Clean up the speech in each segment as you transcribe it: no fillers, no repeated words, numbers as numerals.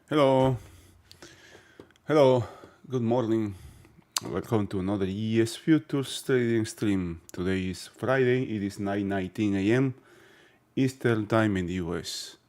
Hello, hello, good morning. Welcome to another ES Futures trading stream. Today is Friday, it is 9:19 a.m. Eastern Time in the US.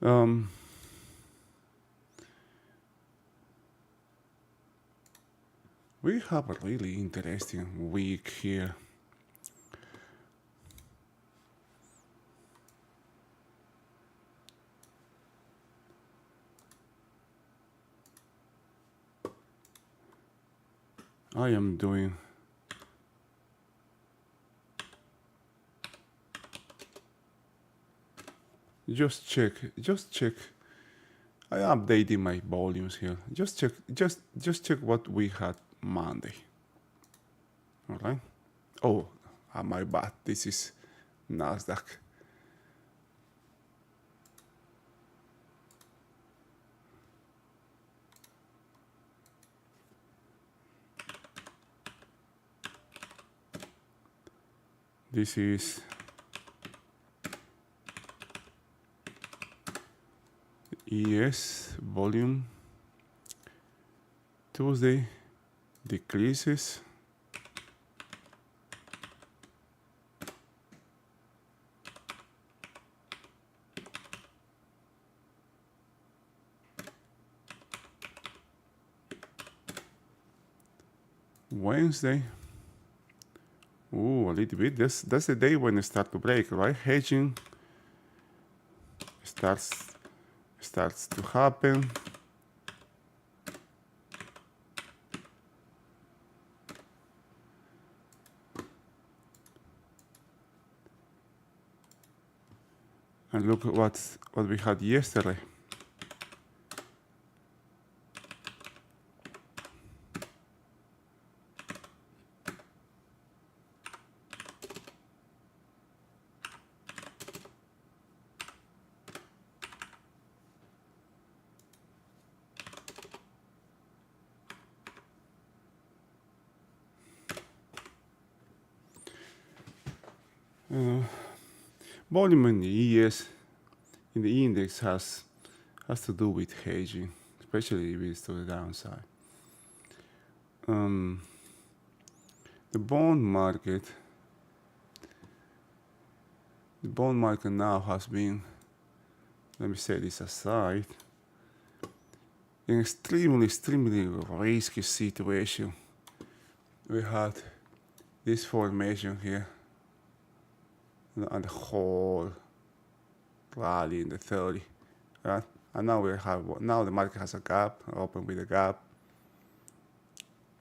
Um, we have a really interesting week here. I am doing just check. I am updating my volumes here. Just check what we had Monday. All right. Oh, my bad. This is Nasdaq. This is ES volume. Tuesday decreases. Wednesday. Ooh, a little bit. That's the day when it starts to break, right? Hedging starts to happen. And look at what we had yesterday. Volume in the ES in the index has to do with hedging, especially if it's to the downside. The bond market now has been, let me say this aside, an extremely risky situation. We had this formation here and the whole rally in the 30, right? And now the market has a gap, open with a gap.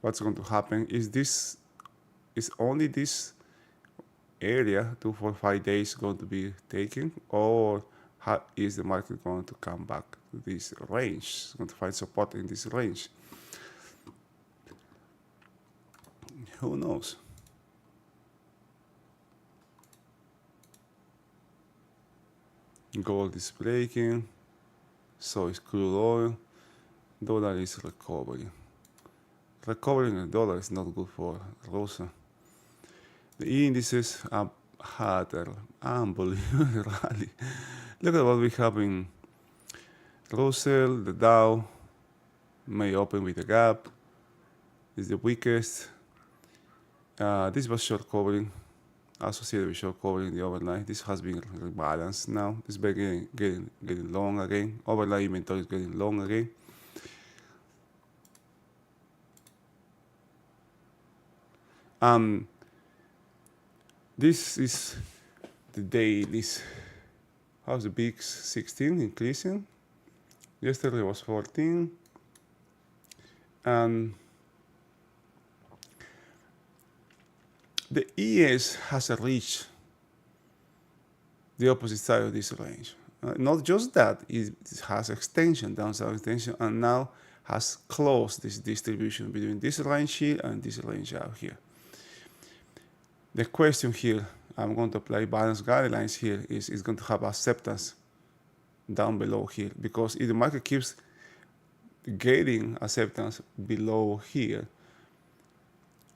What's going to happen is only this area 2 4 5 days going to be taken, or how is the market going to come back to this range? It's going to find support in this range. Who knows? Gold is breaking, so is crude oil. Dollar is recovering. Recovering the dollar is not good for Rosa. The indices had an unbelievable rally. Look at what we have in Russell. The Dow may open with a gap. It's the weakest. This was short covering, associated with short covering the overnight. This has been rebalanced now. It's been getting long again. Overnight inventory is getting long again. This is the dailies. How's the VIX 16 increasing? Yesterday was 14. And the ES has reached the opposite side of this range. Not just that, it has extension, downside extension, and now has closed this distribution between this range here and this range out here. The question here, I'm going to apply balance guidelines here, is going to have acceptance down below here, because if the market keeps getting acceptance below here,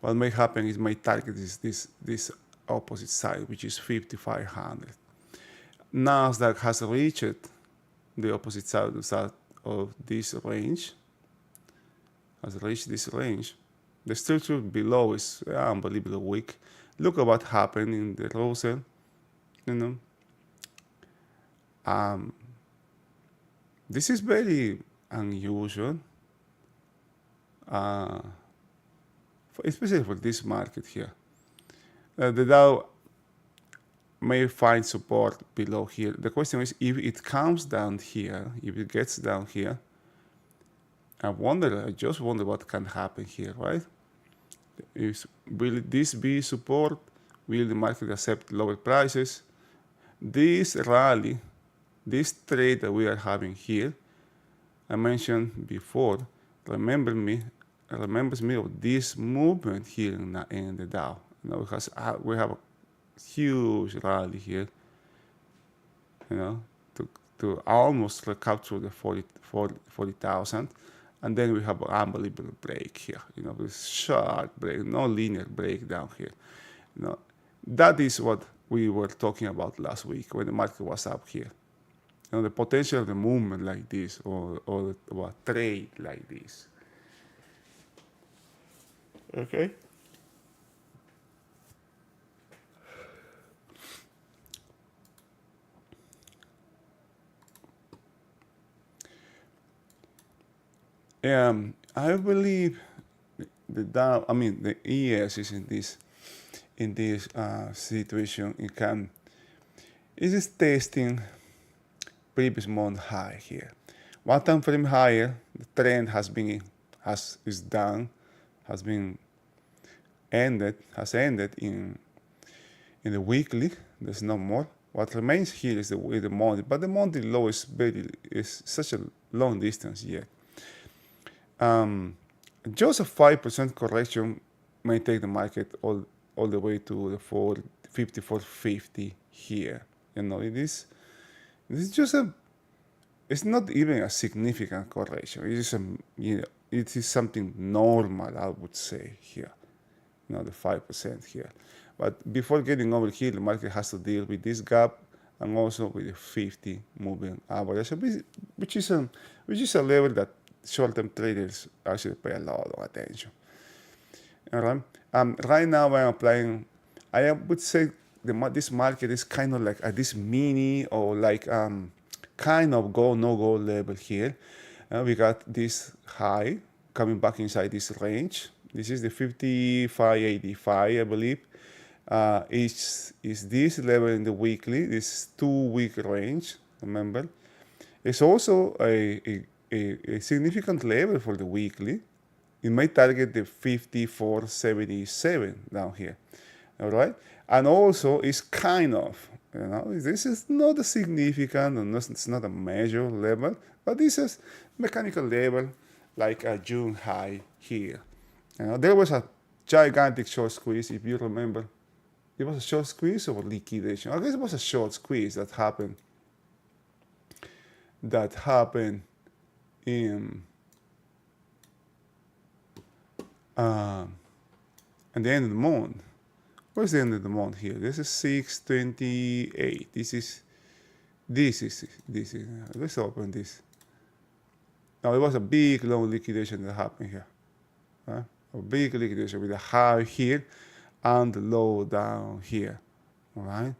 what may happen is may target this opposite side, which is 5,500. Nasdaq has reached the opposite side of this range, has reached this range. The structure below is unbelievably weak. Look at what happened in the Russell, this is very unusual, especially for this market here. The Dow may find support below here. The question is, if it comes down here, if it gets down here, I just wonder what can happen here, right? Will this be support? Will the market accept lower prices? This rally, this trade that we are having here, I mentioned before, remembers me of this movement here in the Dow. Now we have a huge rally here, to almost recapture the 40,000, and then we have an unbelievable break here, this sharp break, no linear breakdown here. That is what we were talking about last week when the market was up here. The potential of the movement like this, or a trade like this. Okay. I believe the Dow, the ES is in this situation. It is testing previous month high here. One time frame higher, the trend has ended in the weekly. There's no more. What remains here is the monthly, but the monthly low is such a long distance yet. Just a 5% correction may take the market all the way to the 54.50 here. It is just it's not even a significant correction. It is something normal, I would say here. The 5% here. But before getting over here, the market has to deal with this gap and also with the 50 moving average, which is a level that short-term traders actually pay a lot of attention. All right. Right now I'm applying. I would say this market is kind of like at this mini or like kind of no-go level here. We got this high coming back inside this range. This is the 55.85, I believe. Is this level in the weekly? This 2-week range. Remember, it's also a significant level for the weekly. It may target the 54.77 down here. All right, and also it's kind of, this is not a significant, and it's not a major level, but this is mechanical level like a June high here. There was a gigantic short squeeze, if you remember. It was a short squeeze or liquidation. I guess it was a short squeeze that happened. At the end of the month. Where's the end of the month here? This is 6/28. This is. Let's open this. Now it was a big long liquidation that happened here. A big liquidation with a high here and the low down here. All right.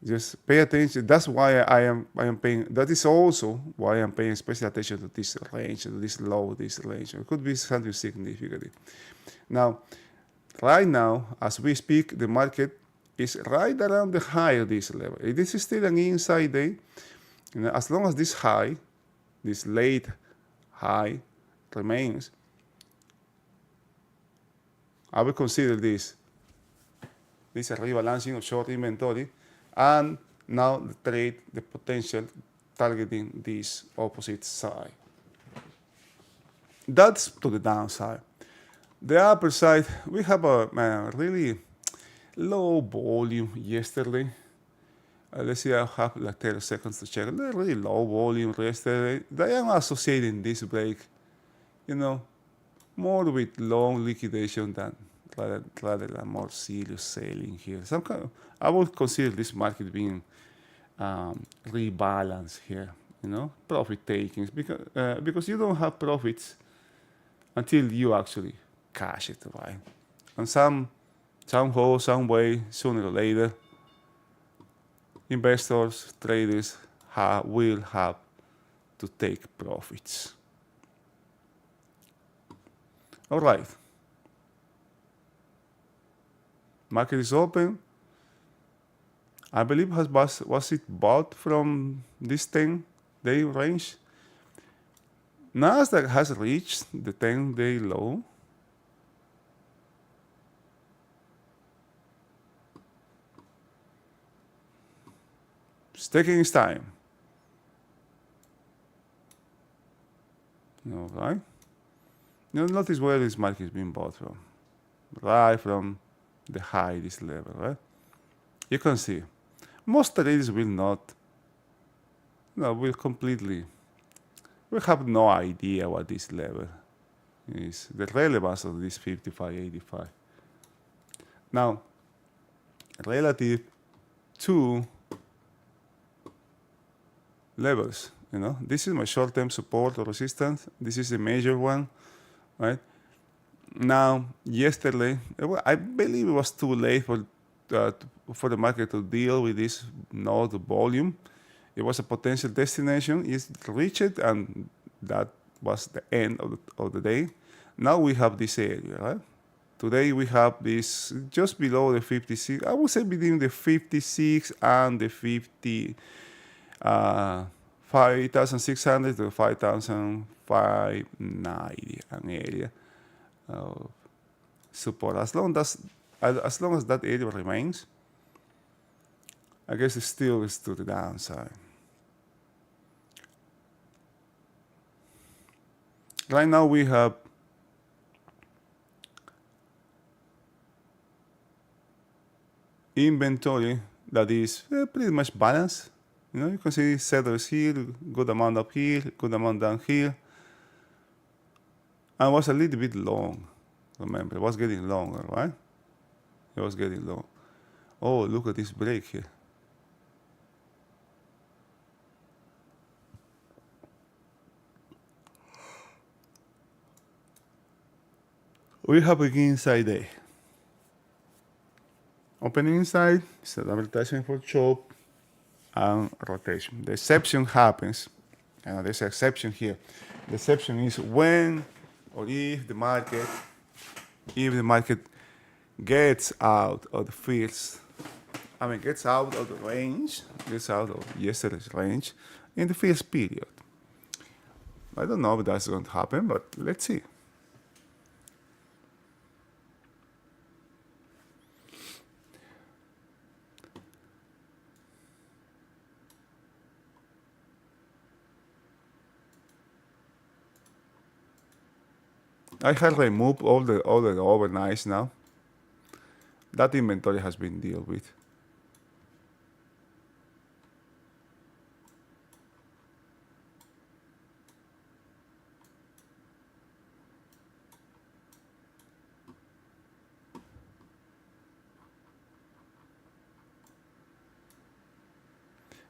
Just pay attention. That's why I am paying. That is also why I'm paying special attention to this range, to this low, this range. It could be something significant. Now, right now, as we speak, the market is right around the high of this level. This is still an inside day. As long as this high, this late high, remains, I will consider this a rebalancing of short inventory, and Now the trade, the potential targeting this opposite side. That's to the downside. The upper side, we have a really low volume yesterday. Let's see, I have like 30 seconds to check. They're really low volume yesterday. I am associating this break, more with long liquidation than rather than more serious selling here. I would consider this market being rebalanced here, profit takings, because you don't have profits until you actually cash it, right? And somehow, some way, sooner or later, investors, traders will have to take profits. All right. Market is open. I believe was it bought from this 10-day range? Nasdaq has reached the 10-day low. It's taking its time. All right. Notice where this market is being bought from. Right from the high, this level, right? You can see. Most traders will not, will have no idea what this level is, the relevance of this 55.85. Now, relative to levels, this is my short-term support or resistance. This is a major one, right? Now, yesterday, I believe it was too late for the market to deal with this node volume. It was a potential destination. It's reached, and that was the end of the day. Now we have this area, right? Today we have this just below the 56. I would say between the 56 and the 5,600 to 5,590, an area of support. As long as that area remains, I guess it still is to the downside. Right now we have inventory that is pretty much balanced. You can see sellers here, good amount up here, good amount down here. And was a little bit long. Remember, it was getting longer, right? It was getting long. Oh, look at this break here. We have again inside day. Opening inside, it's an advertisement for chop and rotation. The exception happens, and there's an exception here. The exception is when or if the market gets out of the fields, gets out of the range, gets out of yesterday's range in the first period. I don't know if that's going to happen, but let's see. I have removed all the overnights now. That inventory has been dealt with.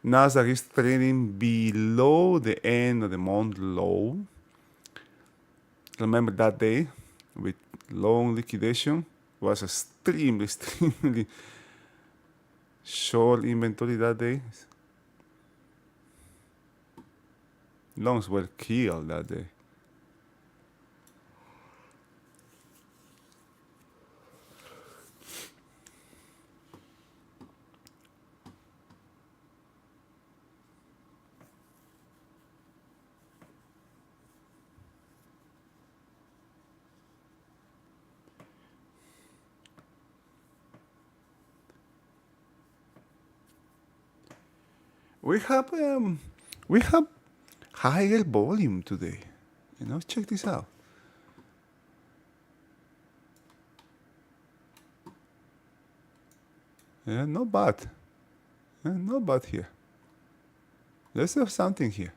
Nasdaq is trading below the end of the month low. Remember that day with long liquidation was extremely short inventory that day. Longs were killed that day. we have higher volume today. Check this out. Yeah, not bad. Not bad here. Let's have something here.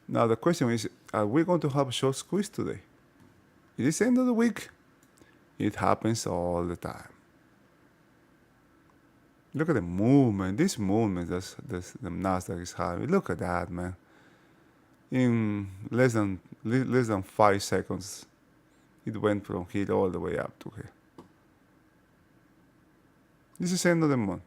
Now the question is, are we going to have a short squeeze today? It is the end of the week. It happens all the time. Look at the movement. This movement that the Nasdaq is having. Look at that, man. In less than 5 seconds, it went from here all the way up to here. This is the end of the month.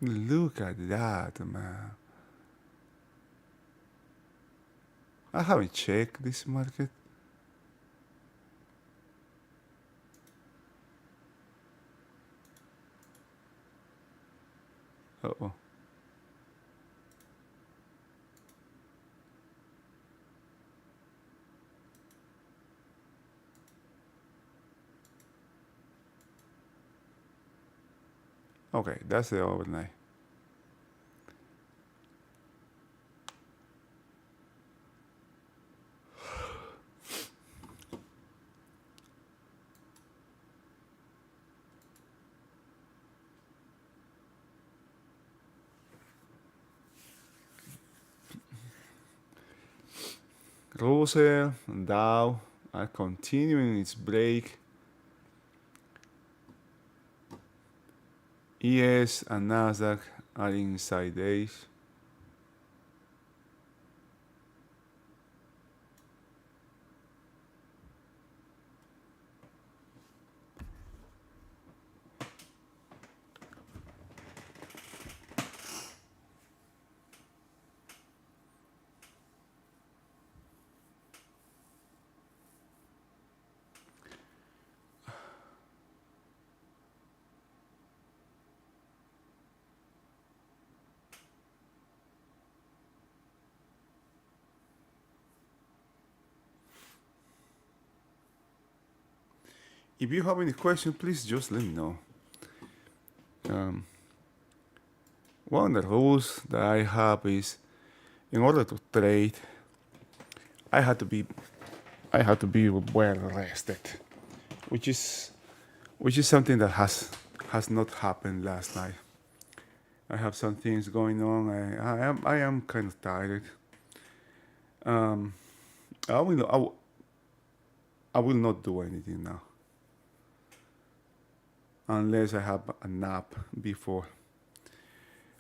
Look at that, man. I haven't checked this market. Uh-oh. Okay, that's the overnight. Russell and Dow are continuing its break. ES and Nasdaq are inside days. If you have any questions, please just let me know. One of the rules that I have is, in order to trade, I had to be well rested, which is something that has not happened last night. I have some things going on. I am kind of tired. I will not do anything now unless I have a nap before.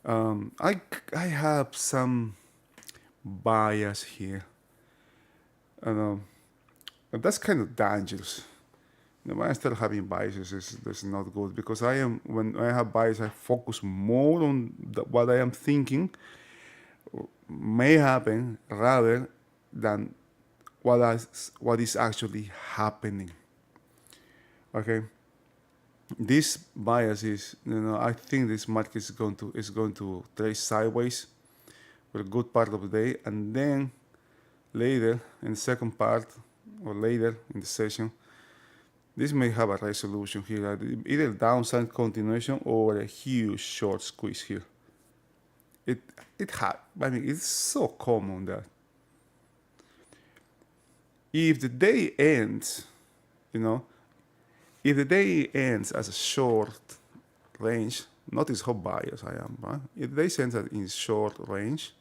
I have some bias here. That's kind of dangerous. When I start having biases, that's not good, because when I have bias, I focus more on what I am thinking may happen rather than what is actually happening. Okay, this bias is, I think this market is going to trade sideways for a good part of the day, and then later in the second part or later in the session, this may have a resolution here, either downside continuation or a huge short squeeze here. It's so common that if the day ends, if the day ends as a short range, notice how biased I am, right? If the day ends in short range,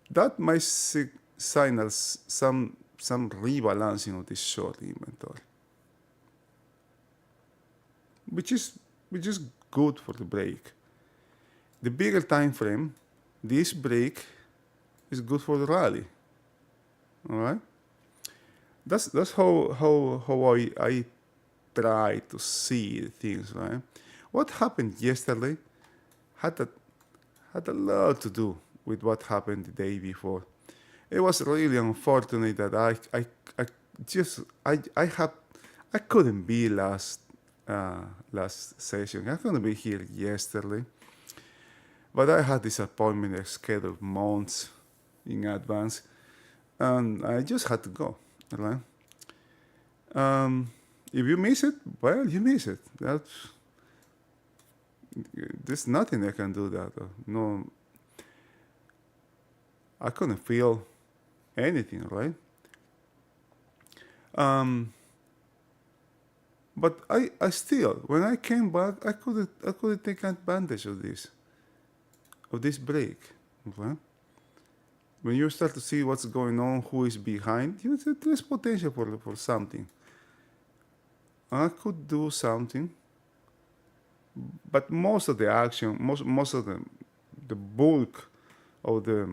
that might signal some rebalancing of this short inventory, which is good for the break. The bigger time frame, this break is good for the rally. All right. That's how I try to see things, right? What happened yesterday had a lot to do with what happened the day before. It was really unfortunate that I couldn't be last session. I couldn't be here yesterday, but I had this appointment scheduled months in advance, and I just had to go, right? If you miss it, well, you miss it. There's nothing I can do that. No, I couldn't feel anything, right? But I still, when I came back, I couldn't take advantage of this break. Okay? When you start to see what's going on, who is behind, there's potential for something. I could do something, but most of the action, most of the bulk of the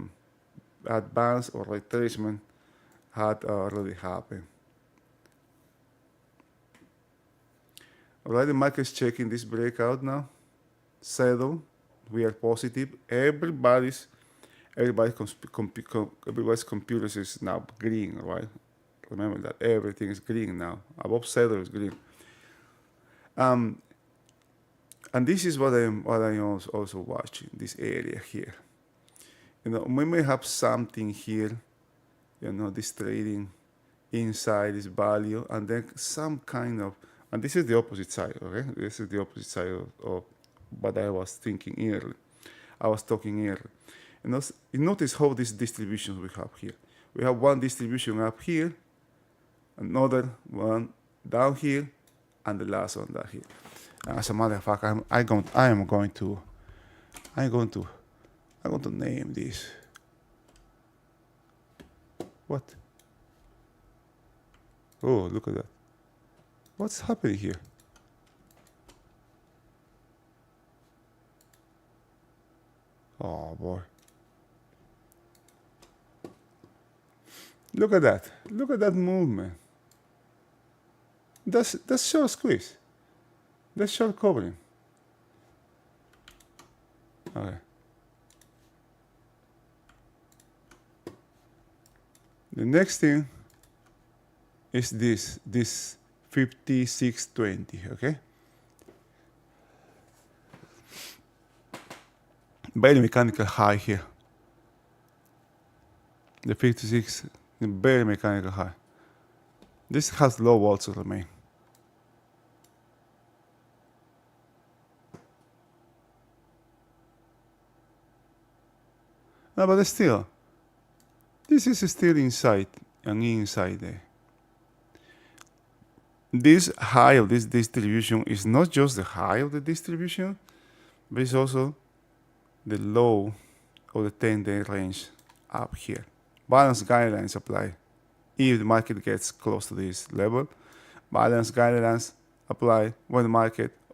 advance or retracement had already happened. Alright, the market's checking this breakout now. Settle. We are positive. Everybody's computers is now green, right? Remember that everything is green now. Above settle is green. And this is what I'm also watching, this area here. We may have something here, this trading inside this value, and then some kind of, and this is the opposite side, okay? This is the opposite side of what I was thinking earlier. I was talking earlier. And notice how these distributions we have here. We have one distribution up here, another one down here, and the last one down here. As a matter of fact, I'm going to name this. What? Oh, look at that. What's happening here? Oh boy. Look at that. Look at that movement. That's short squeeze. That's short covering. Okay. The next thing is this 5620, okay? Very mechanical high here. The 56, very mechanical high. This has low also remain. No, but still, this is still inside and inside there. This high of this distribution is not just the high of the distribution, but it's also the low of the 10-day range up here. Balance guidelines apply. If the market gets close to this level, balance guidelines apply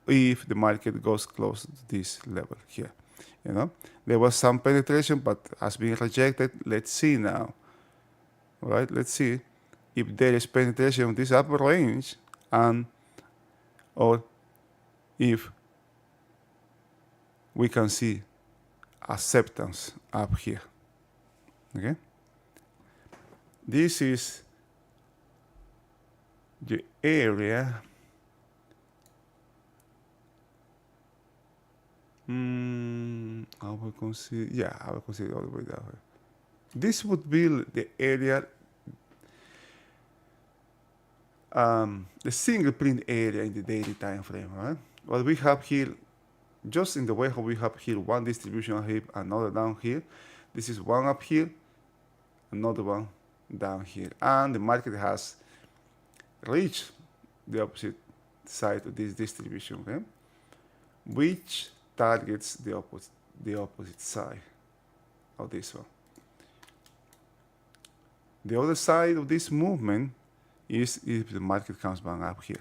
if the market goes close to this level here. There was some penetration, but has been rejected. Let's see now. All right, let's see if there is penetration of this upper range, or if we can see acceptance up here. Okay, this is the area. I will consider all the way down here. This would be the area, the single print area in the daily time frame, right? What we have here, just in the way how we have here one distribution up here, another down here. This is one up here, another one down here, and the market has reached the opposite side of this distribution, okay? Which targets the opposite side of this one. The other side of this movement is if the market comes back up here.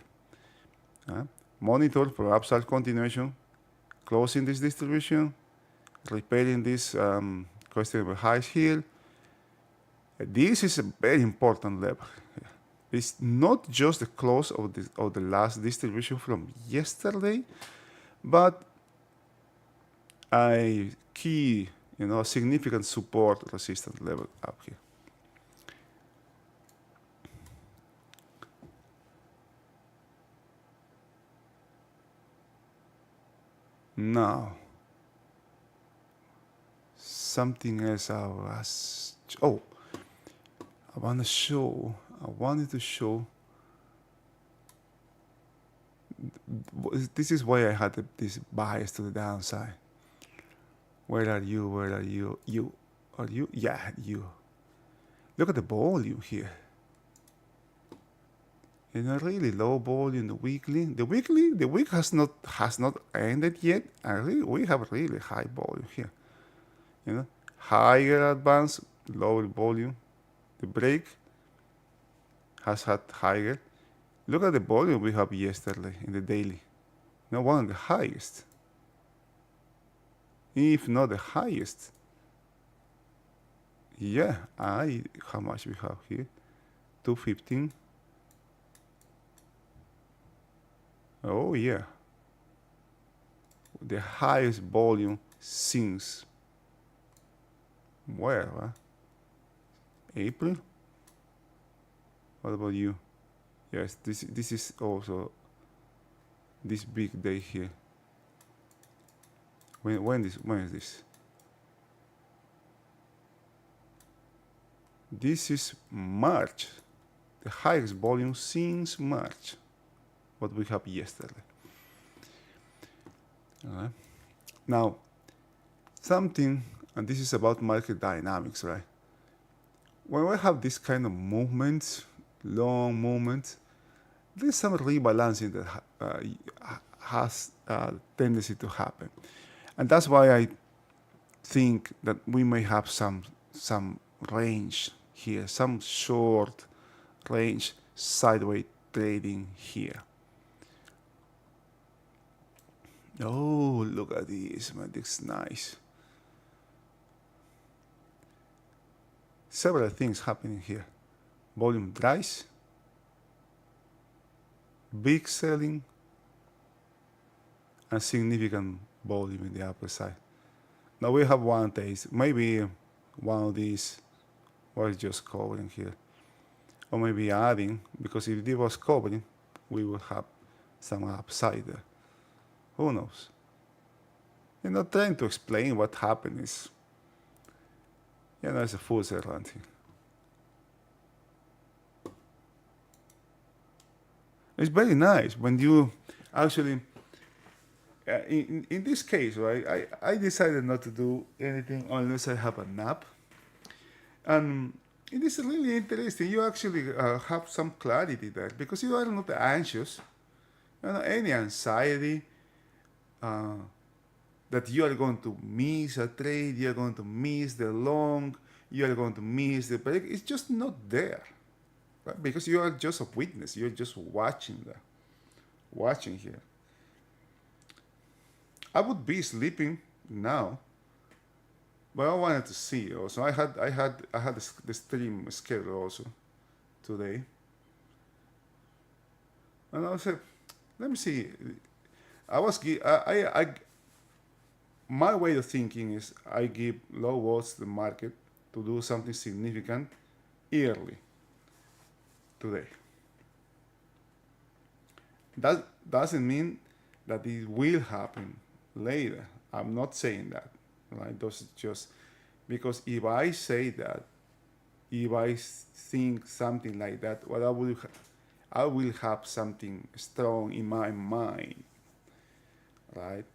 Monitor for upside continuation, closing this distribution, repairing this questionable highs here. This is a very important level. It's not just the close of the last distribution from yesterday, but a key, significant support resistance level up here. Now, something else I was March. Oh, I wanted to show, this is why I had this bias to the downside. Where are you? Where are you? You. Are you? Yeah, you. Look at the volume here. In a really low volume, the weekly. The week has not ended yet, and really, we have really high volume here. You know, higher advance, lower volume. The break has had higher. Look at the volume we have yesterday in the daily. Now one of the highest, if not the highest. Yeah, how much we have here? 215. Oh yeah, the highest volume since where? April. What about you? Yes, this is also this big day here. When is this? This is March, the highest volume since March. What we have yesterday. Now, something, and this is about market dynamics, right? When we have this kind of movements, long movements, there's some rebalancing that has a tendency to happen, and that's why I think that we may have some range here, some short range sideways trading here. Oh, look at this, man, this is nice. Several things happening here. Volume dries, big selling, and significant volume in the upper side. Now we have one taste, maybe one of these was just covering here, or maybe adding, because if it was covering, we would have some upside there. Who knows? You're not trying to explain what happened. Is, it's a full around here. It's very nice when you actually, in this case, right, I decided not to do anything unless I have a nap. And it is really interesting. You actually have some clarity there because you are not anxious. Any anxiety that you are going to miss a trade, you are going to miss the long, you are going to miss the break. It's just not there, right? Because you are just a witness. You're just watching here. I would be sleeping now, but I wanted to see also. I had the stream schedule also today, and I said, let me see. My way of thinking is I give low odds to the market to do something significant early today. That doesn't mean that it will happen later. I'm not saying that, right? Those just because if I say that, if I think something like that, what I will have something strong in my mind, right?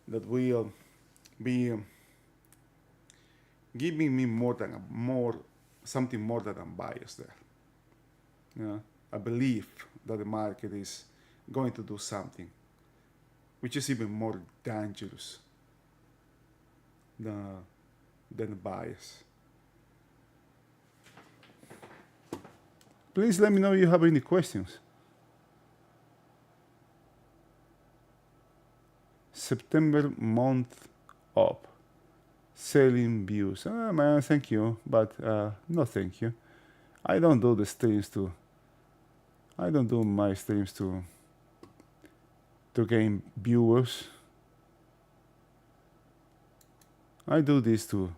That will be giving me something more than a bias there. A belief that the market is going to do something, which is even more dangerous than bias. Please let me know if you have any questions. September month up. Selling views. Man, thank you, but no thank you. I don't do my streams to gain viewers. I do this to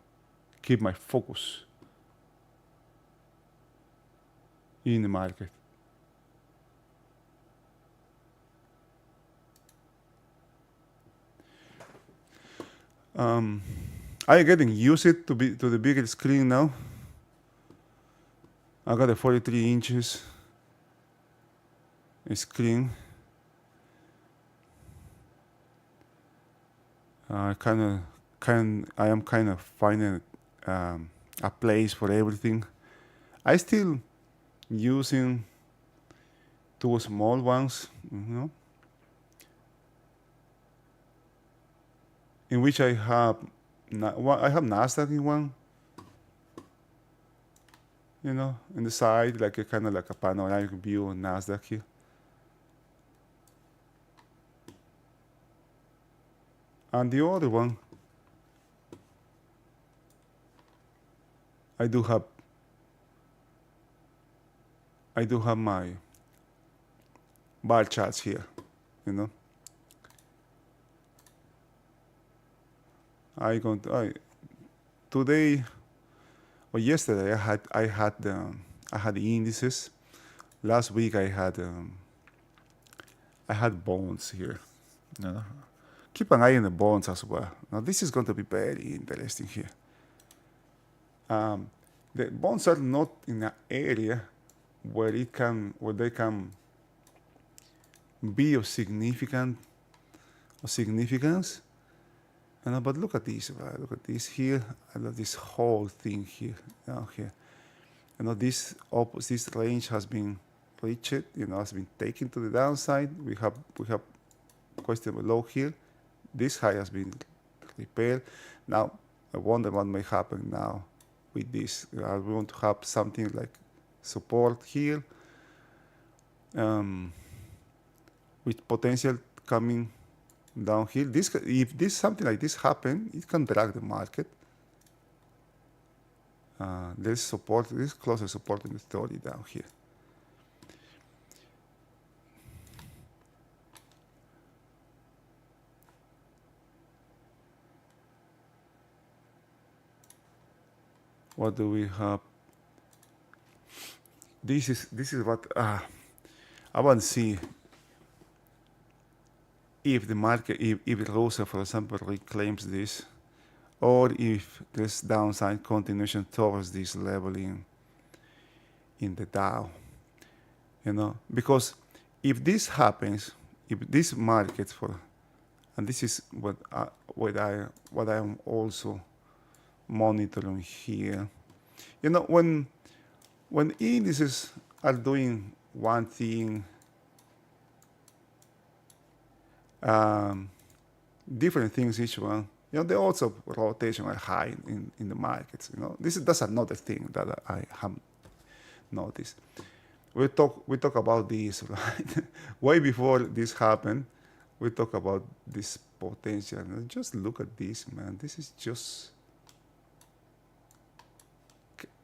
keep my focus in the market. Are you getting used to the bigger screen now? I got a 43 inches screen. I am kind of finding a place for everything. I still using two small ones, in which I have Nasdaq in one, in the side, like a kind of like a panoramic view on Nasdaq here. And the other one, I do have my bar charts here, today or yesterday I had the indices. Last week I had bonds here. Keep an eye on the bonds as well. Now this is going to be very interesting here. The bonds are not in an area where they can be of significance. But look at this, right? Look at this here. I love this whole thing here. Here. This range has been reached. Has been taken to the downside. We have questionable low here. This high has been repaired. Now I wonder what may happen now with this. I want to have something like support here, with potential coming down here. If something like this happen, it can drag the market. There's support. There's closer support in the story down here. What do we have? This is what I want to see. If the market, if Rosa, for example, reclaims this, or if there's downside continuation towards this level in the Dow, because if this happens, if this market and this is what I am also monitoring here, when indices are doing one thing, different things each one, they also rotation are high in the markets. That's another thing that I have noticed. We talk about this, right? Way before this happened, we talk about this potential. Just look at this, man. This is just,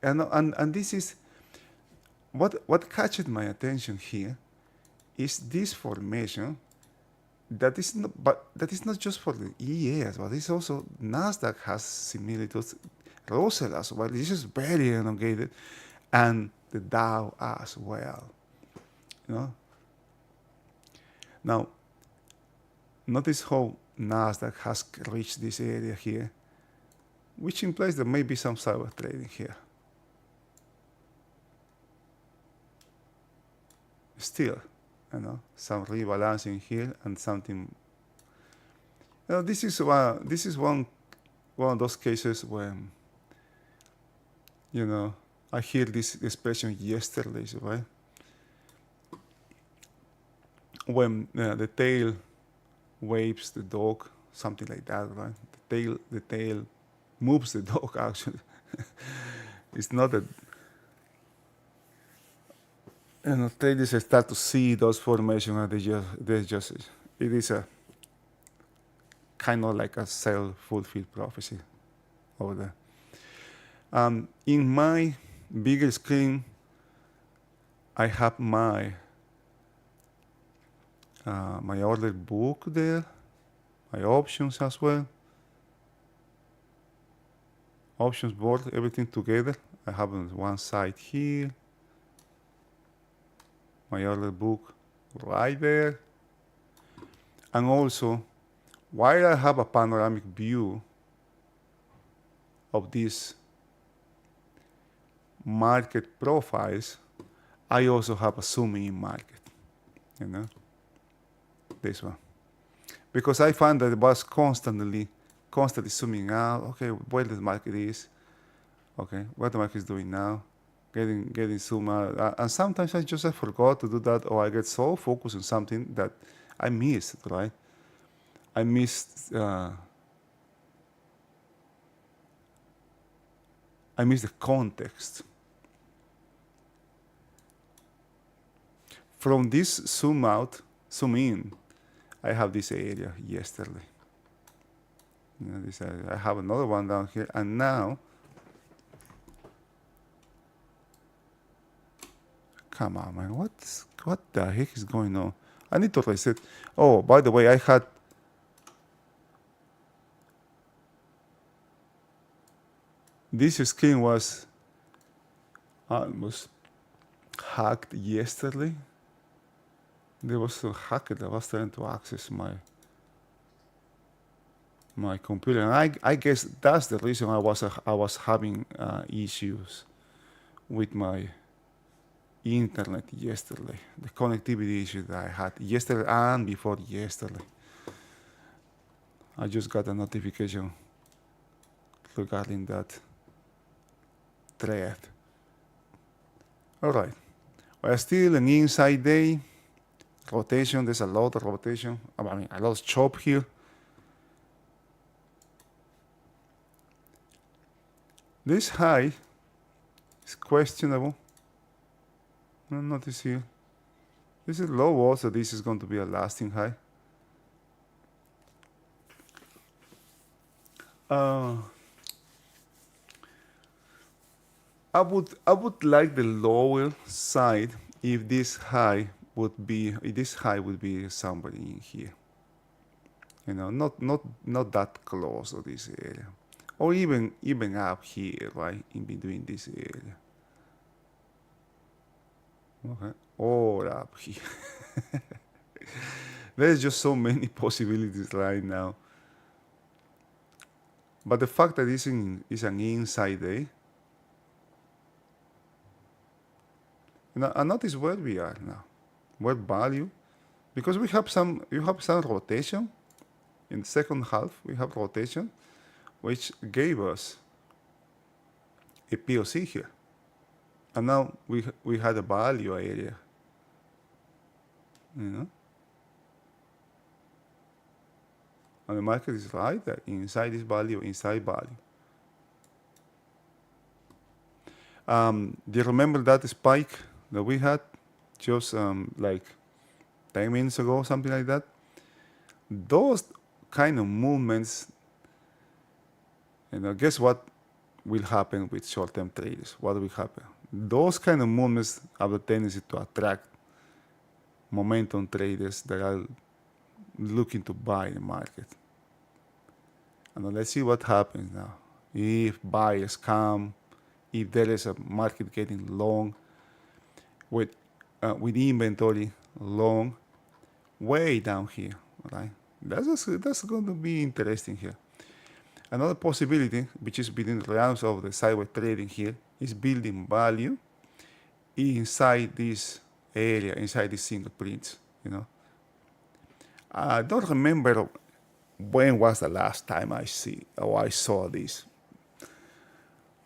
and this is what catches my attention here is this formation. That is not just for the ES, but it's also Nasdaq has similitudes, Russell as well. This is very elongated, and the Dow as well. Now, notice how Nasdaq has reached this area here, which implies there may be some cyber trading here. Still, some rebalancing here and something. This is one of those cases when, I hear this expression yesterday, right? When the tail waves the dog, something like that, right? The tail moves the dog. Actually, it's not that. Traders start to see those formations, and it is a kind of like a self-fulfilled prophecy over there. In my bigger screen, I have my order book there, my options as well, options board, everything together. I have on one side here, my order book right there. And also, while I have a panoramic view of this market profiles, I also have a zoom in market, this one. Because I found that it was constantly zooming out. Okay, where the market is. Okay, what the market is doing now. Getting zoom out. And sometimes I just forgot to do that, or I get so focused on something that I missed, right? I missed the context. From this zoom out, zoom in, I have this area yesterday. This area. I have another one down here, and now, come on, man, what the heck is going on? I need to reset. Oh, by the way, I had this screen was almost hacked yesterday. There was a hacker that was trying to access my computer, and I guess that's the reason I was having issues with my internet yesterday. The connectivity issue that I had yesterday and before yesterday. I just got a notification regarding that thread. All right, we're still an inside day. Rotation, there's a lot of rotation. I mean, a lot of chop here. This high is questionable. Notice here. This is low also. This is going to be a lasting high. I would like the lower side if this high would be somebody in here. Not that close to this area, or even up here, right in between this area. Okay, or up here. There's just so many possibilities right now. But the fact that it's an inside day, and notice where we are now. What value? Because you have some rotation in the second half. We have rotation, which gave us a POC here, and now we had a value area. And the market is right there inside this value, inside value. Do you remember that spike that we had just like 10 minutes ago, something like that? Those kind of movements, guess what will happen with short-term traders? What will happen? Those kind of movements have a tendency to attract momentum traders that are looking to buy the market. And let's see what happens now. If buyers come, if there is a market getting long, with inventory long, way down here, right? That's going to be interesting here. Another possibility, which is within the realms of the sideways trading here, is building value inside this area, inside these single prints. I don't remember when was the last time I saw this,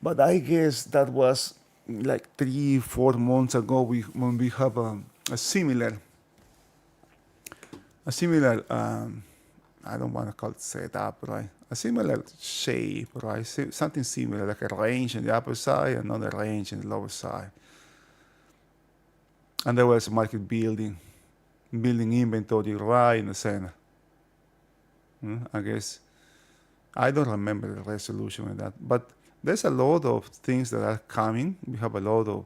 but I guess that was like 3-4 months ago. When we have a similar I don't want to call it setup, right? A similar shape, right? Something similar, like a range in the upper side, another range in the lower side. And there was market building inventory right in the center. I guess I don't remember the resolution of that, but there's a lot of things that are coming. We have a lot of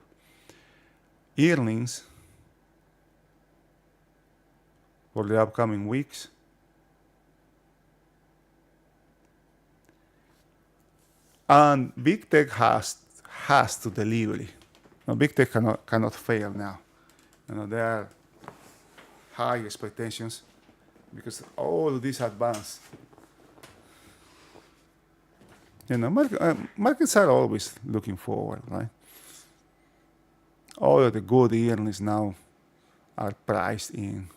earnings for the upcoming weeks. And big tech has to deliver. Now, big tech cannot fail now. There are high expectations because all this advance. Markets are always looking forward, right? All of the good earnings now are priced in.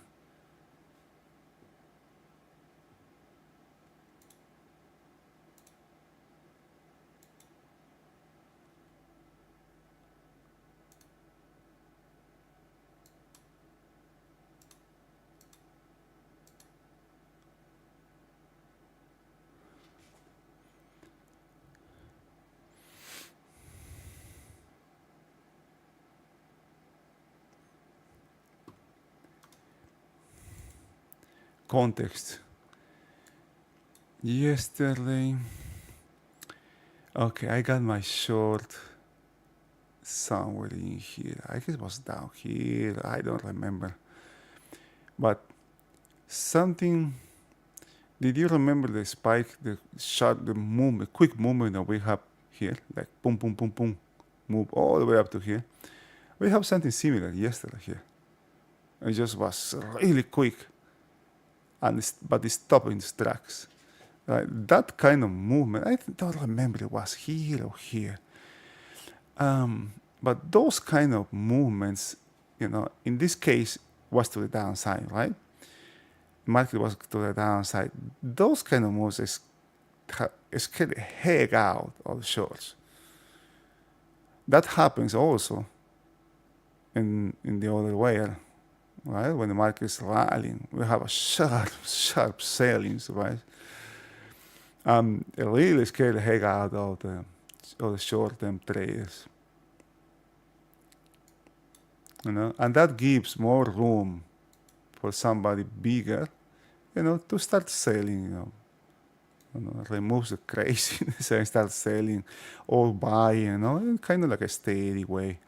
Context. Yesterday, okay, I got my short somewhere in here. I guess it was down here. I don't remember. But something. Did you remember the spike, the sharp, the movement, quick movement that we have here? Like boom, boom, boom, boom, move all the way up to here. We have something similar yesterday here. It just was really quick, but it stopped in its tracks. Right? That kind of movement, I don't remember it was here or here. But those kind of movements, in this case, was to the downside, right? Market was to the downside. Those kind of moves scare the heck out of shorts. That happens also in the other way, right? When the market is rallying, we have a sharp sellings, right? It really scare the heck out of the short-term traders. And that gives more room for somebody bigger, to start selling, removes the craziness and start selling or buying, in kind of like a steady way.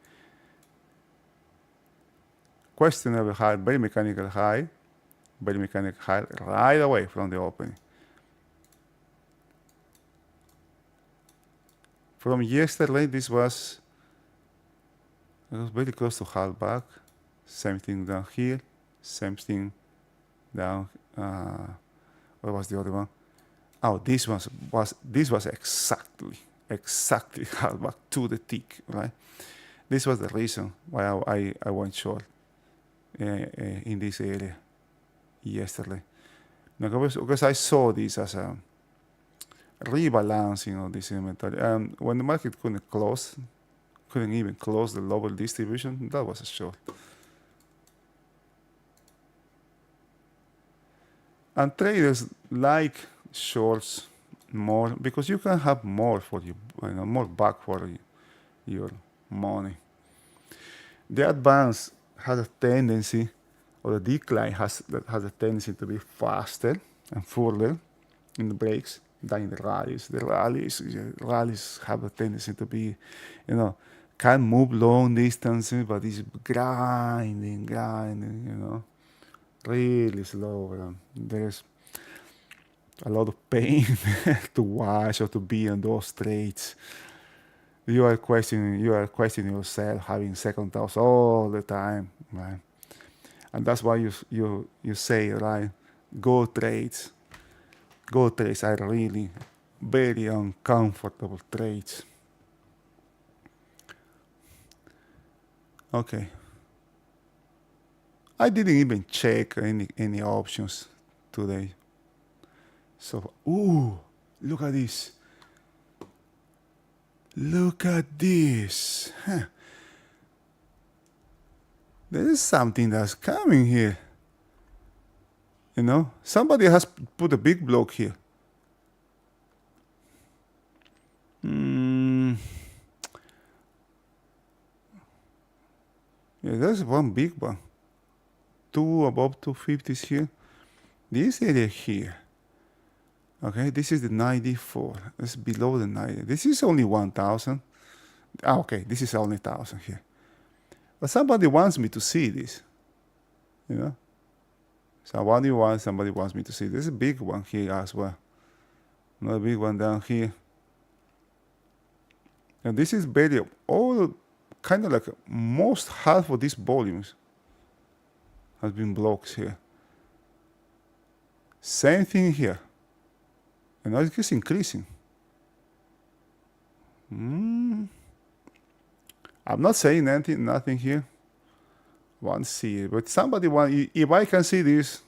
Questionable high, very mechanical high right away from the opening. From yesterday, this was very close to half back. Same thing down here. Same thing down. What was the other one? Oh, this was exactly half back to the tick, right? This was the reason why I went short in this area yesterday. Now, because I saw this as a rebalancing of this inventory. When the market couldn't even close the lower distribution, that was a short. And traders like shorts more because you can have more for you, more back for your money. The advance has a tendency, or the decline has a tendency to be faster and further in the breaks than in the rallies. The rallies have a tendency to be, can move long distances, but it's grinding, really slow. There's a lot of pain to watch or to be on those trades. You are questioning yourself, having second thoughts all the time, right? And that's why you say, right, go trades are really very uncomfortable trades. Okay. I didn't even check any options today. So, look at this. Look at this. Huh. There is something that's coming here. Somebody has put a big block here. Yeah, there's one big one. Two above 250s here. This area here. Okay, this is the 94. It's below the 90. This is only 1,000. Okay, this is only 1,000 here. But somebody wants me to see this. Somebody wants me to see. There's a big one here as well. Another big one down here. And this is very, all kind of like most half of these volumes has been blocked here. Same thing here. And now it keeps increasing. I'm not saying nothing here. Want to see it, but somebody want. If I can see this,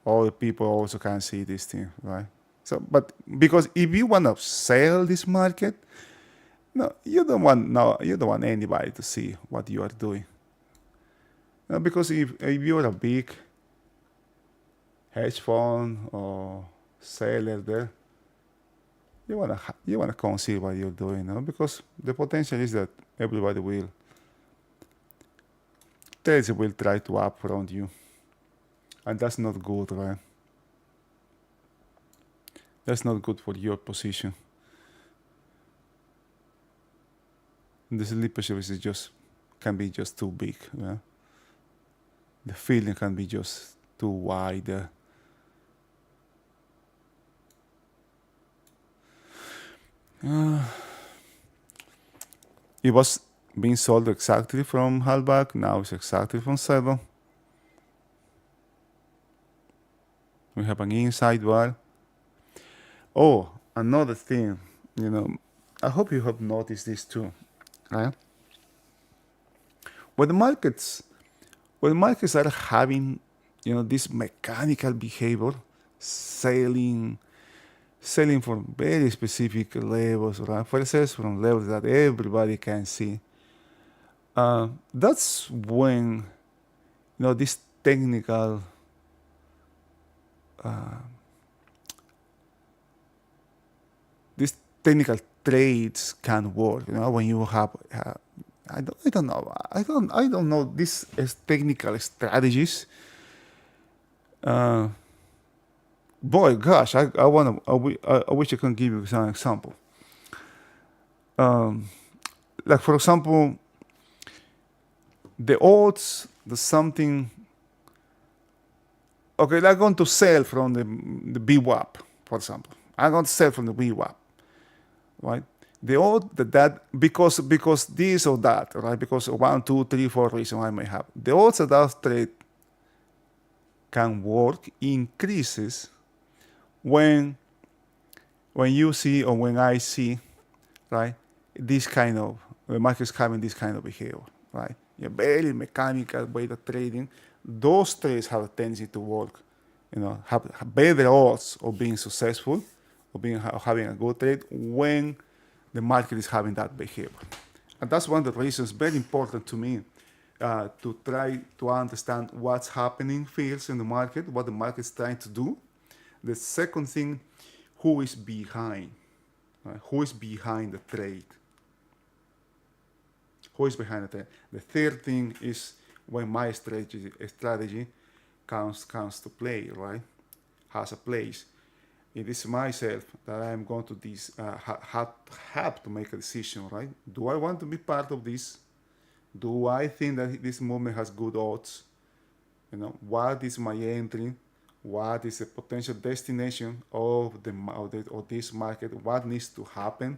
all the people also can see this thing, right? So, but because if you want to sell this market, no, you don't want anybody to see what you are doing. No, because if you're a big hedge fund or seller there, you wanna come see what you're doing, no? Because the potential is that everybody will try to upfront you, and that's not good, right? That's not good for your position. The slippage is can be just too big, yeah? The feeling can be just too wide. It was being sold exactly from halfback, now it's exactly from 7. We have an inside bar. Oh, another thing, I hope you have noticed this too, right? When the markets are having, this mechanical behavior, selling from very specific levels, right? For instance, from levels that everybody can see. That's when, this technical these technical trades can work. When you have, I don't know these technical strategies. Boy, gosh, I wish I can give you some example. Like for example, the odds, the something. Okay, I'm going to sell from the VWAP, for example. I'm going to sell from the VWAP, right? The odd that because this or that, right? Because 1, 2, 3, 4 reasons I may have. The odds that trade can work increases when you see or when I see, right? This kind of the market's having this kind of behavior, right? A very mechanical way of trading. Those trades have a tendency to work, have better odds of being successful, of having a good trade when the market is having that behavior. And that's one of the reasons very important to me to try to understand what's happening first in the market, what the market is trying to do. The second thing, who is behind? Who is behind the trade? Who is behind the trade? The third thing is when my strategy comes to play, right? Has a place. It is myself that I am going to have to make a decision, right? Do I want to be part of this? Do I think that this movement has good odds? What is my entry? What is the potential destination of this market? What needs to happen,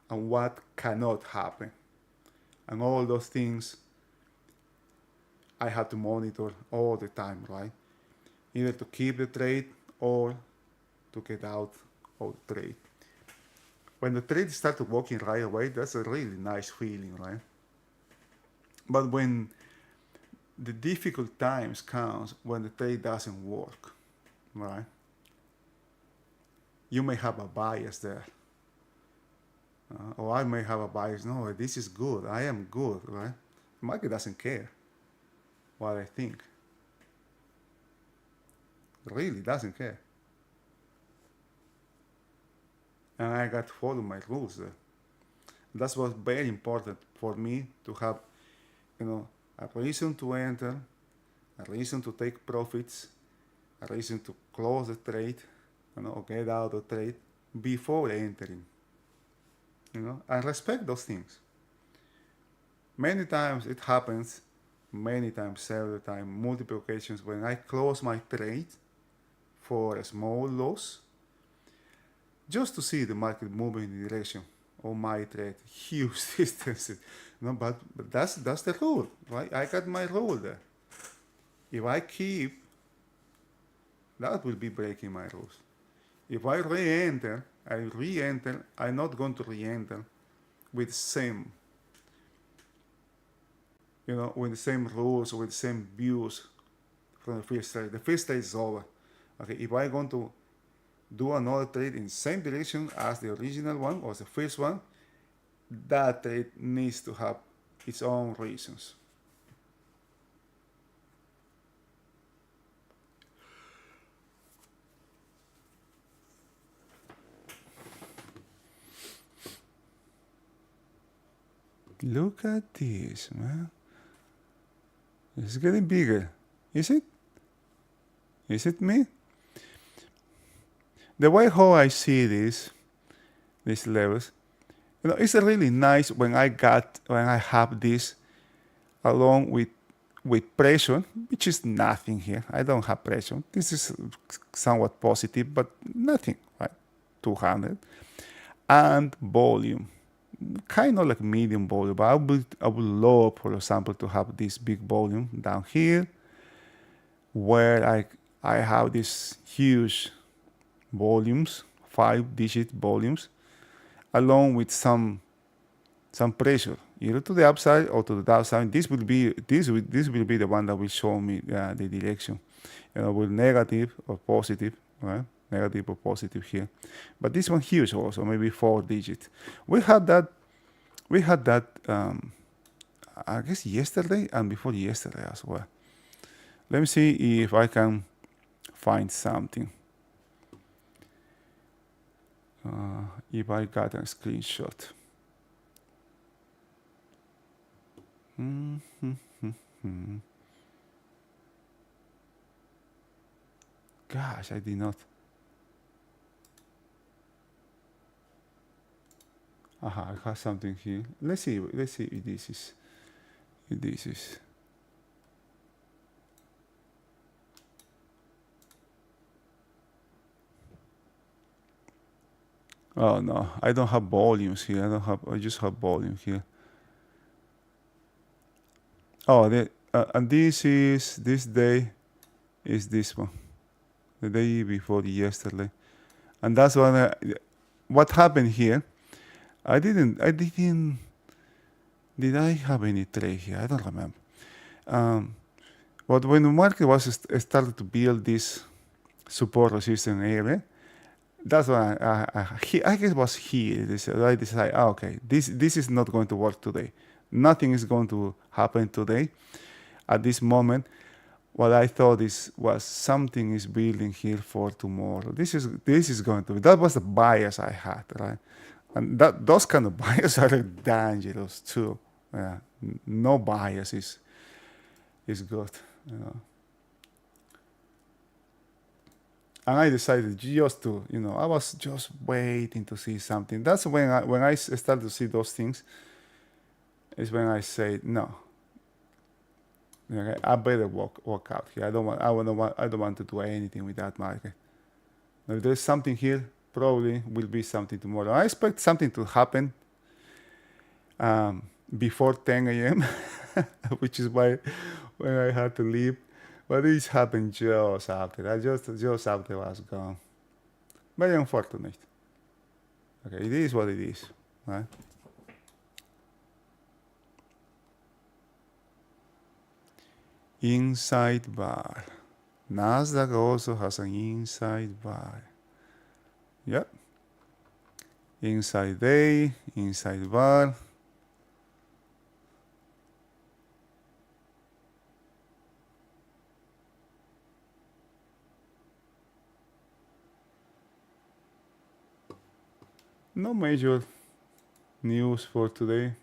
and what cannot happen? And all those things I have to monitor all the time, right? Either to keep the trade or to get out of the trade. When the trade starts working right away, that's a really nice feeling, right? But when the difficult times comes, when the trade doesn't work, right? You may have a bias there. Or I may have a bias, no, this is good, I am good, right? The market doesn't care what I think. It really doesn't care. And I got to follow my rules there. That's what's very important for me to have, a reason to enter, a reason to take profits, a reason to close the trade, or get out of the trade before entering. And respect those things. Many times it happens, several times, multiple occasions when I close my trade for a small loss, just to see the market moving in the direction of my trade, huge distances. But that's the rule, right? I got my rule there. If I keep, that will be breaking my rules. If I re-enter, I'm not going to re-enter with same with the same rules, with the same views from the first trade. The first trade is over. Okay, if I'm going to do another trade in the same direction as the original one or the first one, that trade needs to have its own reasons. Look at this, man. It's getting bigger. Is it? Is it me? The way how I see these levels, it's really nice when I have this along with pressure, which is nothing here. I don't have pressure. This is somewhat positive, but nothing, right? 200. And volume, kind of like medium volume, but I would love, for example, to have this big volume down here, where I have these huge volumes, 5-digit volumes, along with some pressure, either to the upside or to the downside. This will be the one that will show me the direction, with negative or positive, right? Negative or positive here. But this one huge also, maybe 4-digit. We had that. I guess yesterday and before yesterday as well. Let me see if I can find something. If I got a screenshot. Gosh, I did not. I have something here. Let's see if this is. Oh no, I don't have volumes here. I just have volume here. Oh, and this day is this one, the day before yesterday, and that's what happened here. Did I have any trade here? I don't remember. But when the market was started to build this support resistance area, that's when I guess it was here. I decided, okay, this is not going to work today. Nothing is going to happen today. At this moment, what I thought was something is building here for tomorrow. This is going to be. That was the bias I had, right? And those kind of bias are dangerous too. No bias is good. And I decided just to, I was just waiting to see something. That's when I started to see those things. Is when I say no. Okay, I better walk out here. I don't want to do anything with that market. Now, if there's something here, probably will be something tomorrow. I expect something to happen before 10 a.m., which is why when I had to leave. But this happened just after. Just after I was gone. Very unfortunate. Okay, it is what it is, right? Inside bar. Nasdaq also has an inside bar. Yep. Inside day, inside bar. No major news for today.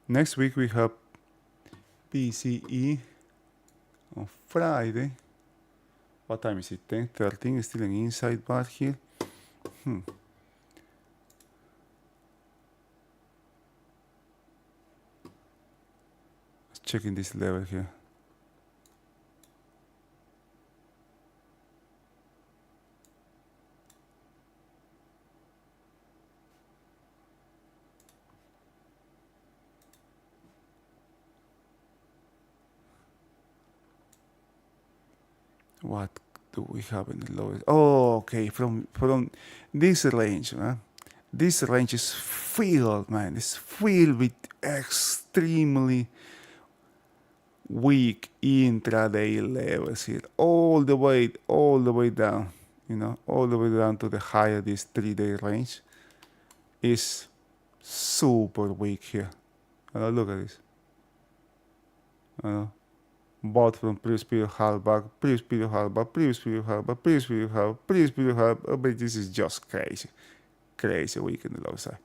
Next week we have PCE on Friday. What time is it? 10:13. Still an inside bar here. Checking this level here. What do we have in the lowest? Oh, okay, from this range, This range is filled, man. It's filled with extremely weak intraday levels here, all the way down, all the way down to the high of this 3-day range is super weak here. Look at this. Bought from previous period hardback, previous period hardback, previous period hardback, previous period hardback, previous period hardback. But this is just crazy weak on the low side.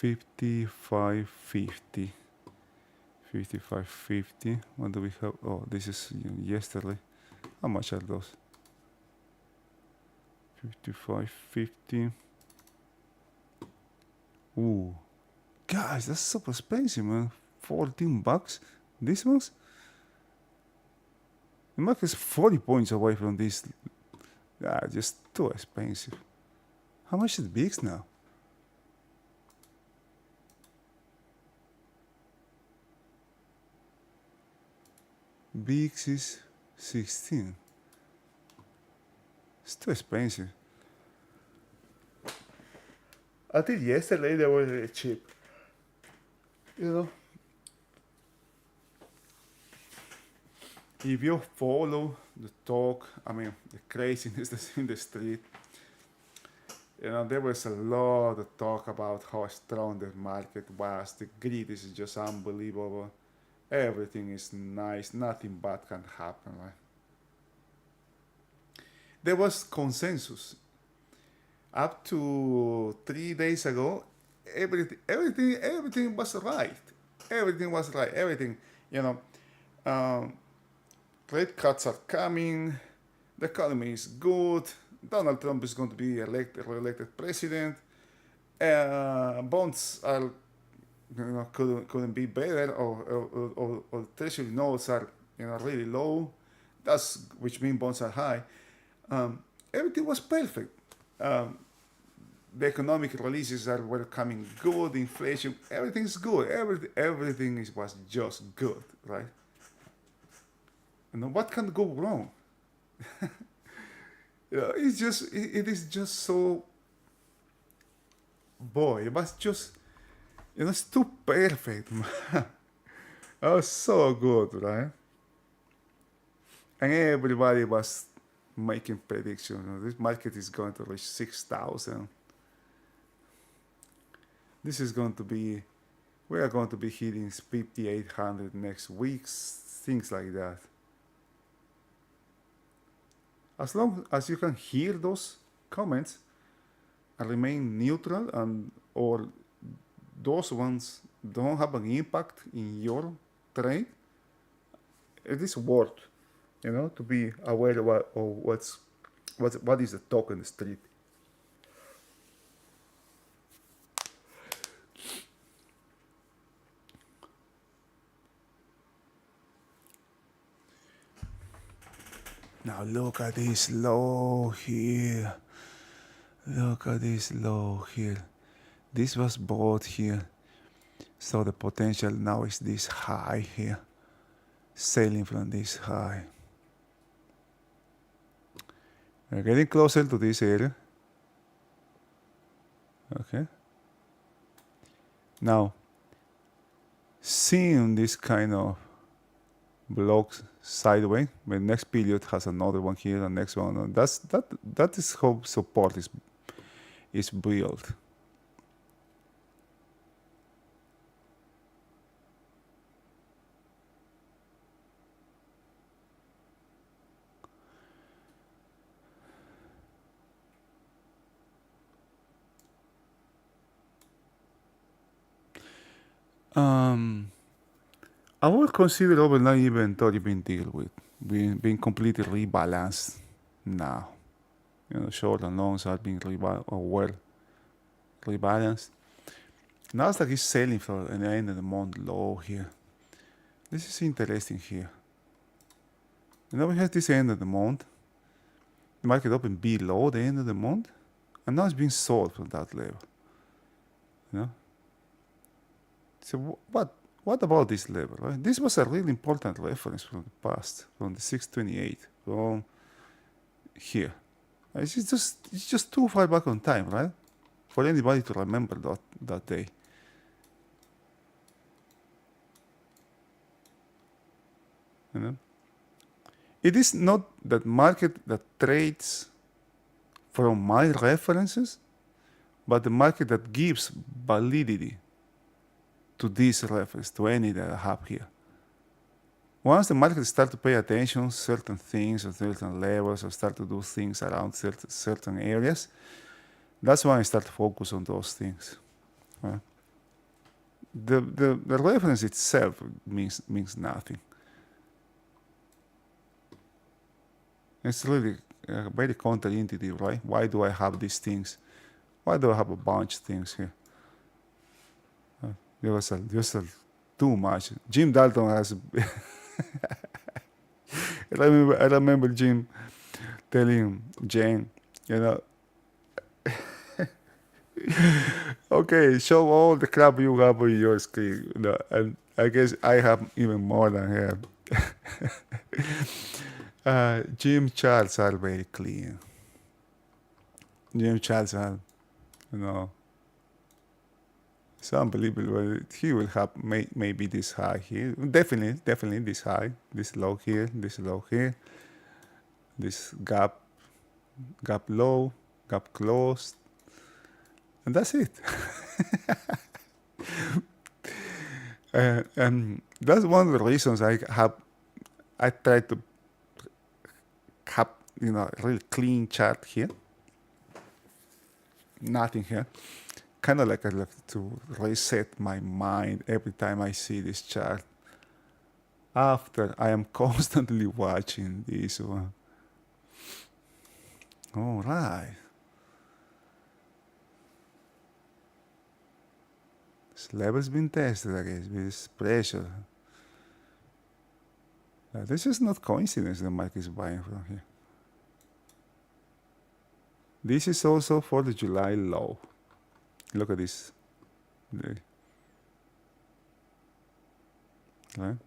$55.50. 55.50. What do we have? Oh, this is yesterday. How much are those? 55.50. Ooh, guys, that's super expensive, man. $14. This one's. The market is 40 points away from this. Just too expensive. How much is VIX now? VIX is 16. It's too expensive. Until yesterday they were really cheap. If you follow the talk, the craziness that's in the street, there was a lot of talk about how strong the market was. The greed is just unbelievable. Everything is nice. Nothing bad can happen, right? There was consensus. Up to 3 days ago, everything was right. Everything was right. Everything, rate cuts are coming. The economy is good. Donald Trump is going to be re-elected president. Bonds are, couldn't be better, or treasury notes are, really low. Which means bonds are high. Everything was perfect. The economic releases were coming good. Inflation, everything's good. Everything was just good, right? And what can go wrong? It is just so. Boy, it was just. It's too perfect, man. Oh, so good, right? And everybody was making predictions. This market is going to reach 6,000. This is going to be. We are going to be hitting 5,800 next week. Things like that. As long as you can hear those comments and remain neutral, or those ones don't have an impact in your trade, it is worth, to be aware of what is the talk in the street. Now look at this low here. Look at this low here. This was bought here. So the potential now is this high here. Selling from this high. We're getting closer to this area. Okay. Now, seeing this kind of blocks sideways, the next period has another one here, the next one. That is how support is built. I would consider overnight inventory being dealt with, being completely rebalanced now. Short and longs are being well rebalanced. Nasdaq is selling for an end of the month low here. This is interesting here. Now we have this end of the month. The market opened below the end of the month, and now it's being sold from that level. So What about this level? Right? This was a really important reference from the past, from the 628, from here. It's just too far back on time, right? For anybody to remember that day. You know? It is not that market that trades from my references, but the market that gives validity to this reference, to any that I have here. Once the market start to pay attention to certain things or certain levels or start to do things around certain areas, that's when I start to focus on those things. Right? The reference itself means nothing. It's really very counterintuitive, right? Why do I have these things? Why do I have a bunch of things here? There was too much. Jim Dalton has. I remember Jim telling Jane, you know, okay, show all the crap you have on your screen. You know, and I guess I have even more than her. Jim charts are very clean. Jim charts are, you know, it's unbelievable. He will have maybe this high here. Definitely this high, this low here, this low here, this gap low, gap closed, and that's it. And that's one of the reasons I try to have, you know, a really clean chart here. Nothing here. Kind of like I like to reset my mind every time I see this chart. After I am constantly watching this one. All right. This level's been tested, I guess, with this pressure. This is not coincidence the market is buying from here. This is also for the July low. Look at this. Right?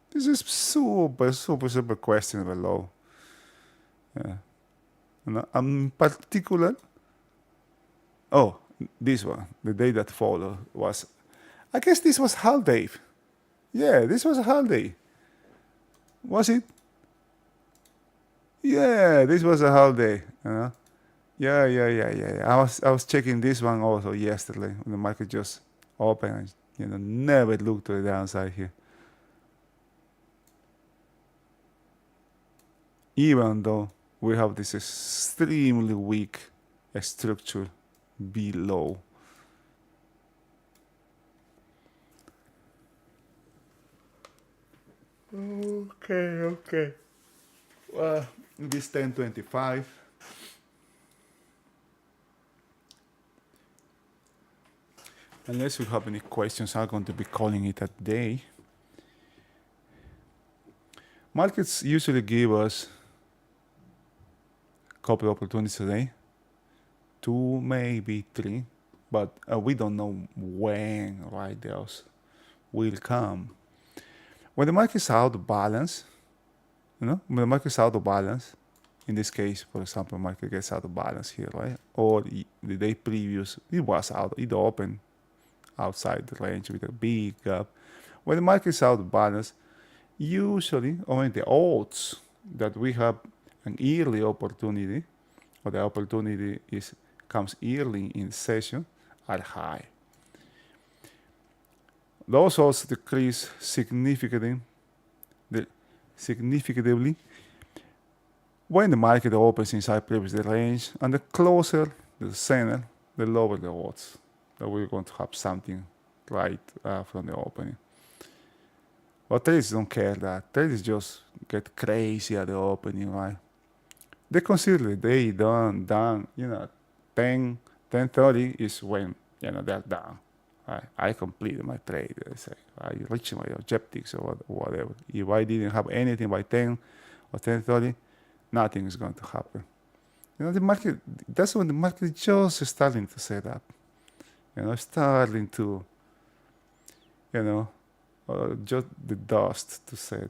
This is super questionable low. Yeah. And particular. Oh, this one, the day that followed was, I guess this was holiday. Yeah, this was a holiday. Was it? Yeah, this was a holiday. Yeah. I was checking this one also yesterday when the market just opened. Never looked to the downside here. Even though we have this extremely weak structure below. Okay. This 1025. Unless you have any questions, I'm going to be calling it a day. Markets usually give us a couple of opportunities a day, 2, maybe 3, but we don't know when, right? Those will come. When the market is out of balance, when the market is out of balance, in this case, for example, market gets out of balance here, right? Or the day previous, it was out, it opened outside the range with a big gap. When the market is out of balance, usually only the odds that we have an early opportunity, or the opportunity comes early in the session, are high. Those odds decrease significantly when the market opens inside previous range, and the closer the center, the lower the odds that we're going to have something right from the opening. But traders don't care that. Traders just get crazy at the opening, right? They consider the day done, 10:30 is when, they're done. I completed my trade. I say, I reached my objectives or whatever. If I didn't have anything by 10 or 10:30, nothing is going to happen. The market, that's when the market is just starting to set up. Starting to, just the dust to set.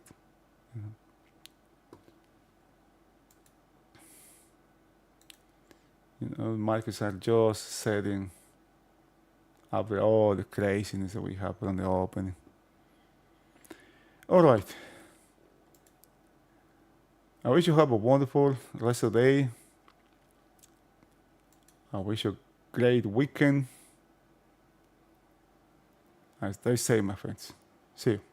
Markets are just setting after all the craziness that we have on the opening. All right. I wish you have a wonderful rest of the day. I wish you a great weekend. And stay safe, my friends. See you.